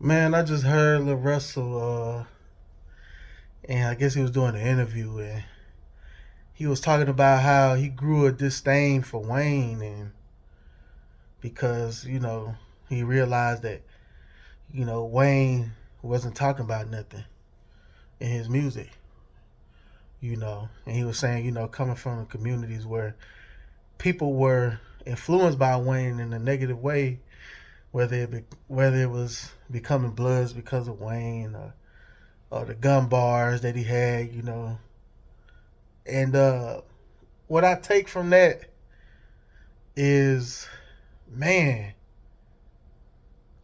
Man, I just heard LaRussell, and I guess he was doing an interview, and he was talking about how he grew a disdain for Wayne, and because he realized that Wayne wasn't talking about nothing in his music, and he was saying coming from the communities where people were influenced by Wayne in a negative way, whether it was becoming Bloods because of Wayne or the gun bars that he had, and what I take from that is, man,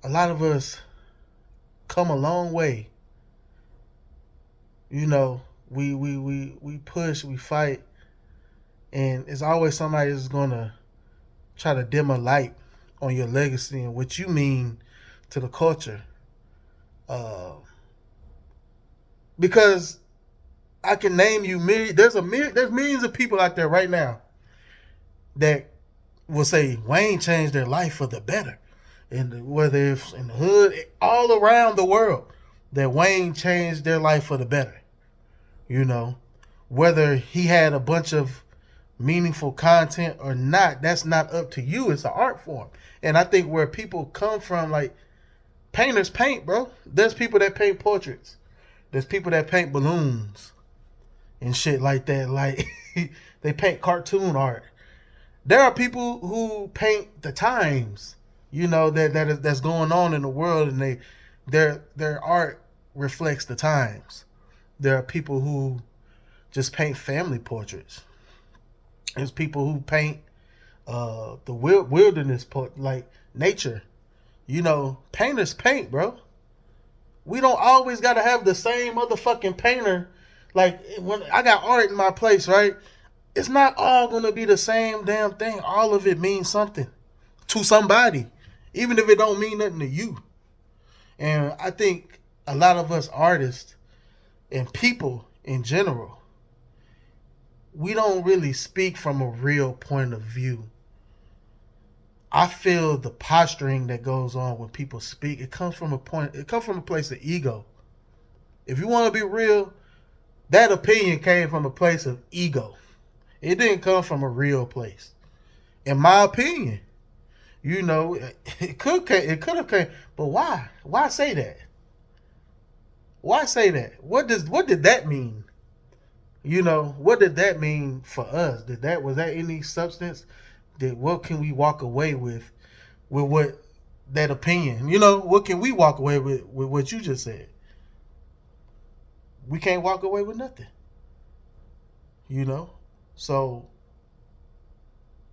a lot of us come a long way. We push, we fight, and it's always somebody that's gonna try to dim a light on your legacy and what you mean to the culture. Uh, because I can name you there's millions of people out there right now that will say Wayne changed their life for the better, and whether it's in the hood, all around the world, that Wayne changed their life for the better. You know, whether he had a bunch of meaningful content or not, that's not up to you. It's an art form, and I think where people come from, like painters paint, bro. There's people that paint portraits. There's people that paint balloons and shit like that. Like they paint cartoon art. There are people who paint the times, that's going on in the world, and their art reflects the times. There are people who just paint family portraits. There's people who paint the wilderness, like nature. Painters paint, bro. We don't always got to have the same motherfucking painter. Like when I got art in my place, right? It's not all gonna be the same damn thing. All of it means something to somebody, even if it don't mean nothing to you. And I think a lot of us artists and people in general, we don't really speak from a real point of view. I feel the posturing that goes on when people speak. It comes from a place of ego. If you want to be real, that opinion came from a place of ego. It didn't come from a real place. In my opinion, it could have came, but why? Why say that? Why say that? What did that mean? What did that mean for us? Was that any substance? What can we walk away with what that opinion? What can we walk away with what you just said? We can't walk away with nothing. You know? So,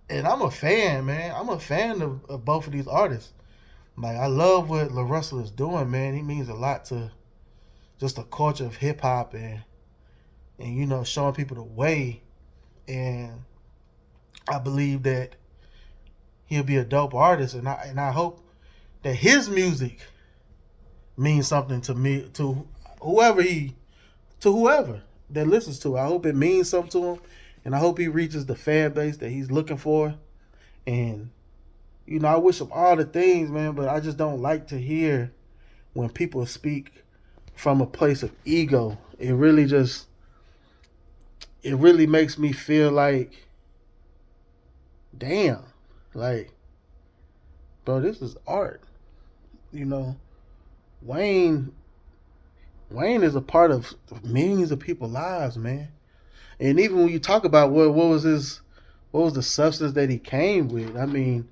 and I'm a fan, man. I'm a fan of both of these artists. Like, I love what LaRussell is doing, man. He means a lot to just the culture of hip hop, and showing people the way. And I believe that he'll be a dope artist, and I hope that his music means something to me, to whoever that listens to it. I hope it means something to him, and I hope he reaches the fan base that he's looking for. And I wish him all the things, man, but I just don't like to hear when people speak from a place of ego. It really makes me feel like, damn, like, bro, this is art. You know, Wayne Wayne is a part of millions of people's lives, man. And even when you talk about what was the substance that he came with? I mean,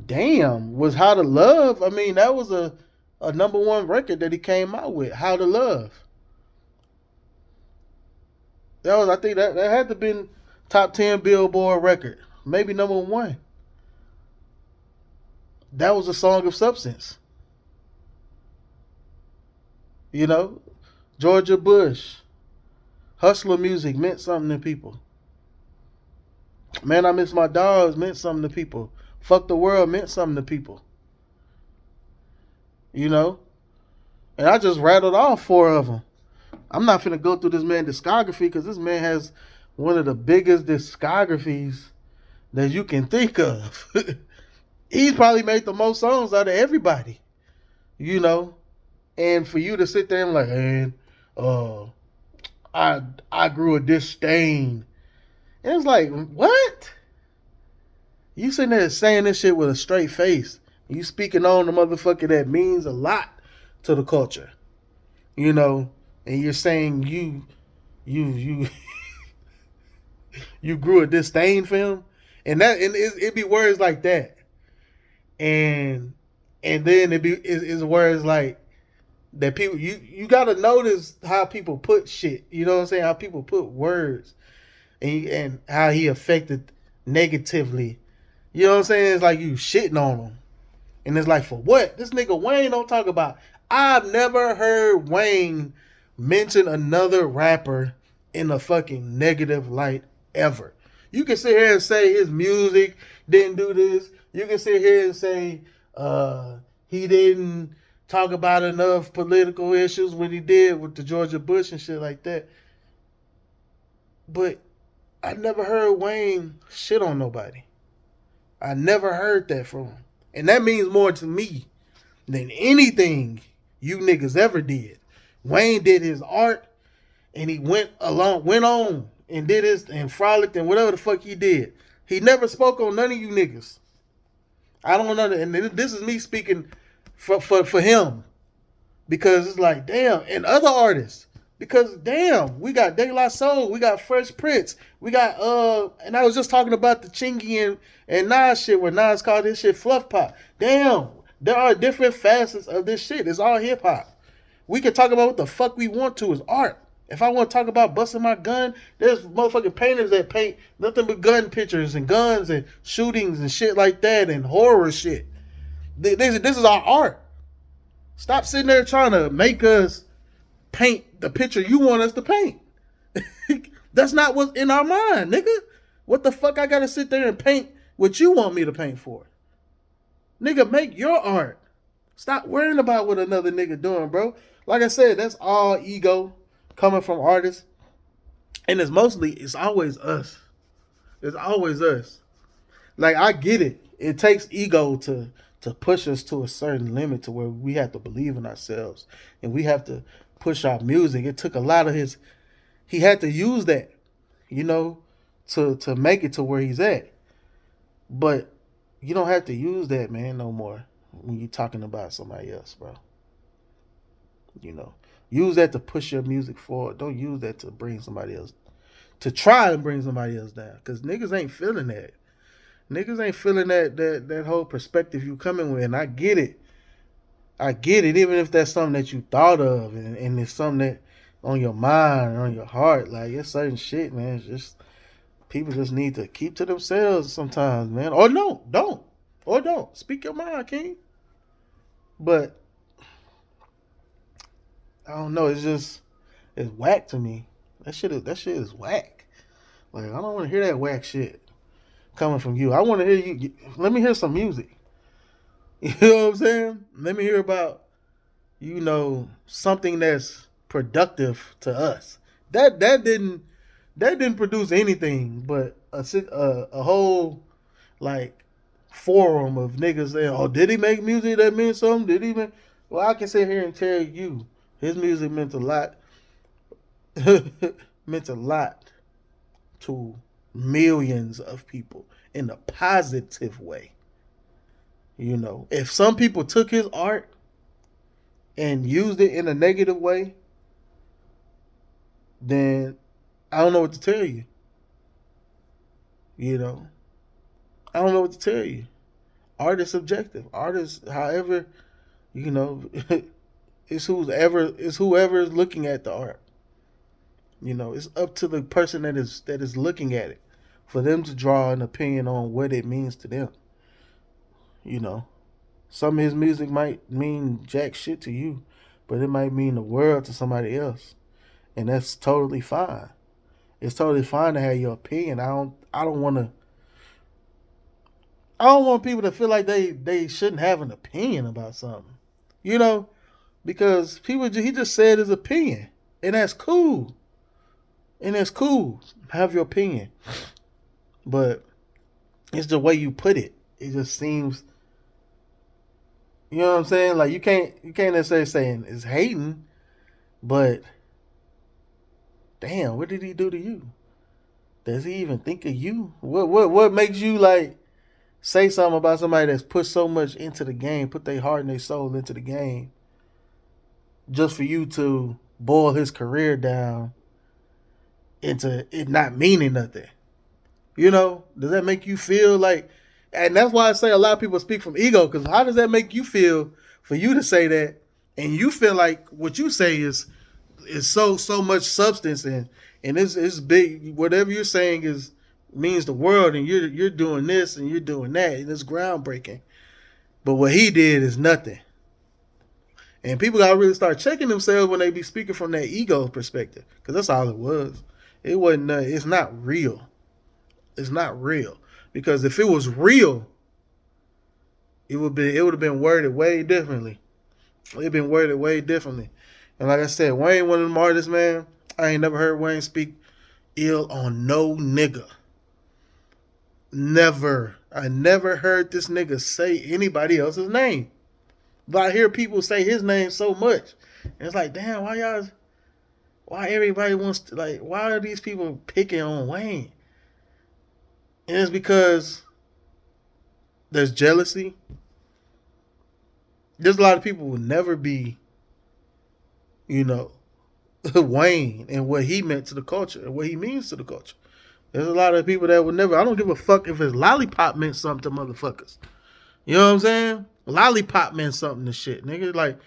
damn, was How to Love. I mean, that was a number one record that he came out with. How to Love. I think that had to been top 10 Billboard record, maybe number one. That was a song of substance. You know, Georgia Bush, hustler music meant something to people. Man, I Miss My Dogs meant something to people. Fuck the World meant something to people. You know, and I just rattled off four of them. I'm not finna go through this man's discography because this man has one of the biggest discographies that you can think of. He's probably made the most songs out of everybody. you know, and for you to sit there and like, man, uh, I I grew a disdain. And it's like, what? You sitting there saying this shit with a straight face. You speaking on the motherfucker that means a lot to the culture, you know, and you're saying you you grew a disdain for him, and it be words like that, and then it's words like that. People, you got to notice how people put shit. You know what I'm saying? How people put words, and how he affected negatively. You know what I'm saying? It's like you shitting on him. And it's like, for what? This nigga Wayne don't talk about. I've never heard Wayne mention another rapper in a fucking negative light ever. You can sit here and say his music didn't do this. You can sit here and say he didn't talk about enough political issues when he did with the Georgia Bush and shit like that. But I never heard Wayne shit on nobody. I never heard that from him. And that means more to me than anything you niggas ever did. Wayne did his art and he went on and did his and frolicked and whatever the fuck he did. He never spoke on none of you niggas. I don't know, and this is me speaking for him, because it's like, damn, and other artists. Because damn, we got De La Soul, we got Fresh Prince, we got and I was just talking about the Chingy and Nas shit, where Nas called this shit fluff pop. Damn, there are different facets of this shit. It's all hip hop. We can talk about what the fuck we want to. It's art. If I want to talk about busting my gun, there's motherfucking painters that paint nothing but gun pictures and guns and shootings and shit like that and horror shit. This is our art. Stop sitting there trying to make us paint the picture you want us to paint. That's not what's in our mind, nigga. What the fuck I gotta sit there and paint what you want me to paint for? Nigga, make your art. Stop worrying about what another nigga doing, bro. Like I said, that's all ego coming from artists. And it's always us. It's always us. Like, I get it. It takes ego to push us to a certain limit to where we have to believe in ourselves and we have to push our music. It took a lot of he had to use that, you know, to make it to where he's at. But you don't have to use that, man, no more when you're talking about somebody else, bro. You know, use that to push your music forward. Don't use that to bring somebody else, to try and bring somebody else down. Because niggas ain't feeling that. Niggas ain't feeling that whole perspective you coming with. And I get it. I get it, even if that's something that you thought of and it's something that on your mind or on your heart. Like, it's certain shit, man. It's just, people just need to keep to themselves sometimes, man. Or no, don't. Or don't. Speak your mind, King. But I don't know, it's whack to me. That shit is whack. Like, I don't want to hear that whack shit coming from you. I want to hear you. Let me hear some music. You know what I'm saying? Let me hear about, you know, something that's productive to us. That didn't produce anything but a whole like forum of niggas saying, "Oh, did he make music that meant something? Did he make?" Well, I can sit here and tell you, his music meant a lot. Meant a lot to millions of people in a positive way. You know, if some people took his art and used it in a negative way, then I don't know what to tell you. You know, I don't know what to tell you. Art is subjective. Art is, however, you know, it's whoever is looking at the art. You know, it's up to the person that is looking at it for them to draw an opinion on what it means to them. You know, some of his music might mean jack shit to you, but it might mean the world to somebody else, and that's totally fine. It's totally fine to have your opinion. I don't want people to feel like they shouldn't have an opinion about something. You know, because he just said his opinion, and that's cool. And that's cool. Have your opinion, but it's the way you put it. It just seems You know what I'm saying? Like you can't necessarily say it's hating, but damn, what did he do to you? Does he even think of you? What makes you like say something about somebody that's put so much into the game, put their heart and their soul into the game, just for you to boil his career down into it not meaning nothing? You know, does that make you feel like? And that's why I say a lot of people speak from ego. Because how does that make you feel for you to say that, and you feel like what you say is so much substance and it's big. Whatever you're saying is means the world, and you're doing this and you're doing that, and it's groundbreaking. But what he did is nothing. And people gotta really start checking themselves when they be speaking from that ego perspective, because that's all it was. It wasn't. It's not real. It's not real. Because if it was real, it would have been worded way differently. It'd been worded way differently. And like I said, Wayne, one of them artists, man. I ain't never heard Wayne speak ill on no nigga. Never. I never heard this nigga say anybody else's name. But I hear people say his name so much. And it's like, damn, why everybody wants to, like, why are these people picking on Wayne? And it's because there's jealousy. There's a lot of people who will never be, you know, Wayne and what he meant to the culture and what he means to the culture. There's a lot of people that would never. I don't give a fuck if his lollipop meant something to motherfuckers. You know what I'm saying? Lollipop meant something to shit, nigga. Like,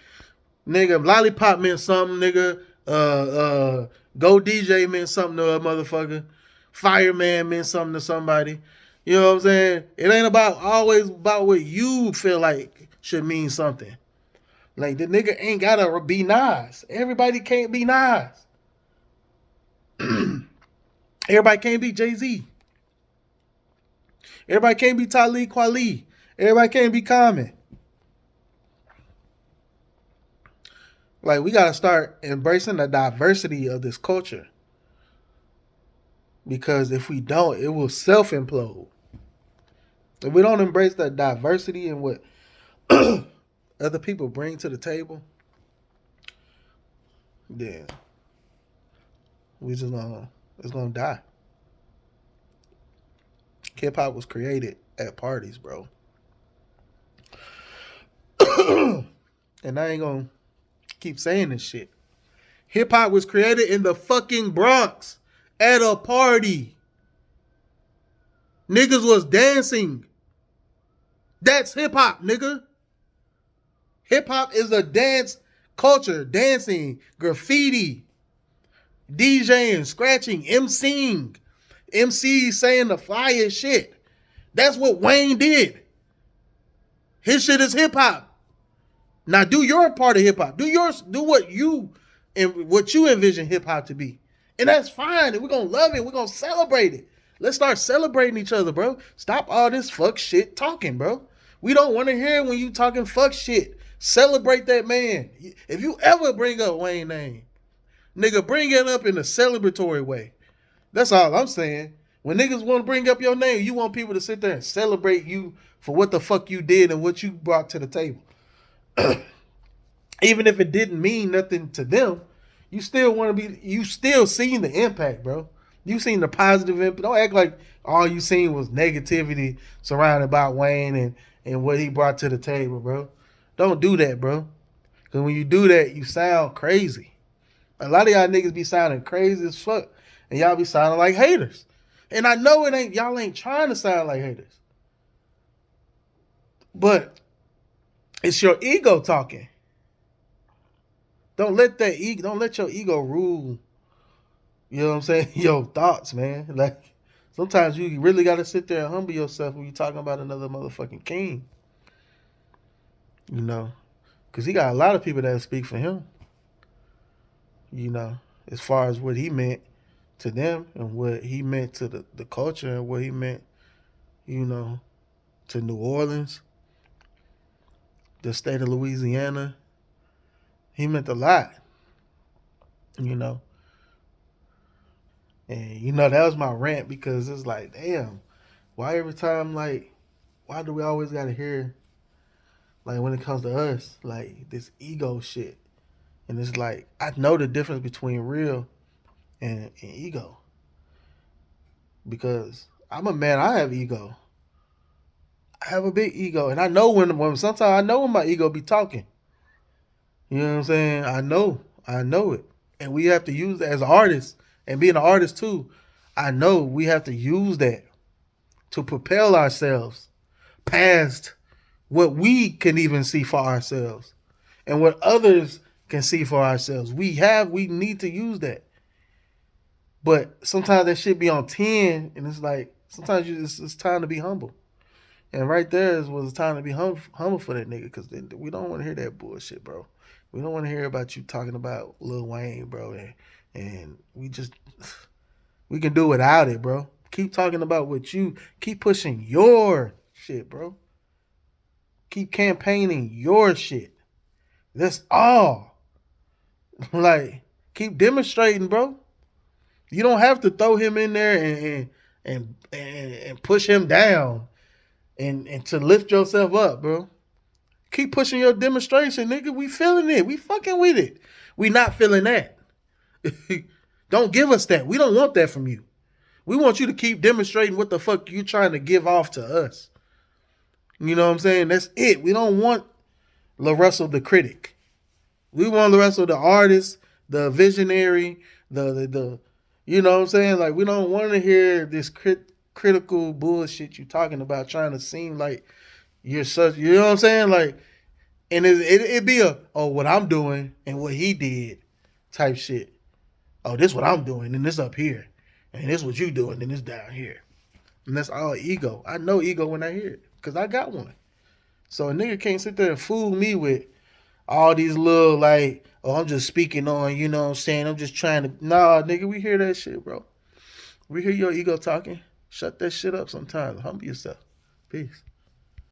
nigga, lollipop meant something, nigga. Go DJ meant something to a motherfucker. Fireman meant something to somebody. You know what I'm saying? It ain't about always about what you feel like should mean something. Like, the nigga ain't gotta be Nas. Everybody can't be Nas. Everybody can't be Jay-Z. Everybody can't be Talib Kweli. Everybody can't be Common. Like, we gotta start embracing the diversity of this culture. Because if we don't, it will self-implode. If we don't embrace that diversity and what other people bring to the table, then we just gonna it's gonna die. Hip hop was created at parties, bro. And I ain't gonna keep saying this shit. Hip hop was created in the fucking Bronx at a party. Niggas was dancing. That's hip hop, nigga. Hip hop is a dance culture. Dancing, graffiti, DJing, scratching, MCing. MCs saying the flyest shit. That's what Wayne did. His shit is hip hop. Now do your part of hip hop. Do yours. Do what you envision hip hop to be, and that's fine. And we're gonna love it. We're gonna celebrate it. Let's start celebrating each other, bro. Stop all this fuck shit talking, bro. We don't want to hear when you talking fuck shit. Celebrate that man. If you ever bring up Wayne name, nigga, bring it up in a celebratory way. That's all I'm saying. When niggas want to bring up your name, you want people to sit there and celebrate you for what the fuck you did and what you brought to the table. Even if it didn't mean nothing to them, you still want to be. You still seen the impact, bro. You seen the positive impact. Don't act like all you seen was negativity surrounded by Wayne and what he brought to the table, bro. Don't do that, bro. Because when you do that, you sound crazy. A lot of y'all niggas be sounding crazy as fuck, and y'all be sounding like haters. And I know it ain't. Y'all ain't trying to sound like haters, but it's your ego talking. Don't let that ego. Don't let your ego rule. You know what I'm saying? Your thoughts, man. Like, sometimes you really got to sit there and humble yourself when you're talking about another motherfucking king. You know, because he got a lot of people that speak for him. You know, as far as what he meant to them and what he meant to the culture and what he meant, you know, to New Orleans, the state of Louisiana. He meant a lot, you know. And, you know, that was my rant, because it's like, damn, why every time, like, why do we always got to hear Like when it comes to us, like this ego shit. And it's like I know the difference between real and ego. Because I'm a man, I have ego. I have a big ego. And I know when sometimes I know when my ego be talking. You know what I'm saying? I know. I know it. And we have to use that as artists and being an artist too. I know we have to use that to propel ourselves past what we can even see for ourselves and what others can see for ourselves. We need to use that. But sometimes that shit be on 10 and it's like sometimes it's time to be humble. And right there was time to be humble for that nigga because we don't want to hear that bullshit, bro. We don't want to hear about you talking about Lil Wayne, bro. And we can do without it, bro. Keep talking about keep pushing your shit, bro. Keep campaigning your shit. That's all. Like, keep demonstrating, bro. You don't have to throw him in there and push him down and to lift yourself up, bro. Keep pushing your demonstration, nigga. We feeling it. We fucking with it. We not feeling that. Don't give us that. We don't want that from you. We want you to keep demonstrating what the fuck you trying to give off to us. You know what I'm saying? That's it. We don't want LaRussell the critic. We want LaRussell the artist, the visionary, the you know what I'm saying? Like we don't want to hear this critical bullshit you talking about, trying to seem like you're such. You know what I'm saying? Like, and it'd be what I'm doing and what he did type shit. Oh, this what I'm doing, and this up here, and this what you doing, and this down here. And that's all ego. I know ego when I hear it because I got one. So a nigga can't sit there and fool me with all these little like, oh, I'm just speaking on, you know what I'm saying? I'm just trying to. Nah, nigga, we hear that shit, bro. We hear your ego talking. Shut that shit up sometimes. Humble yourself. Peace.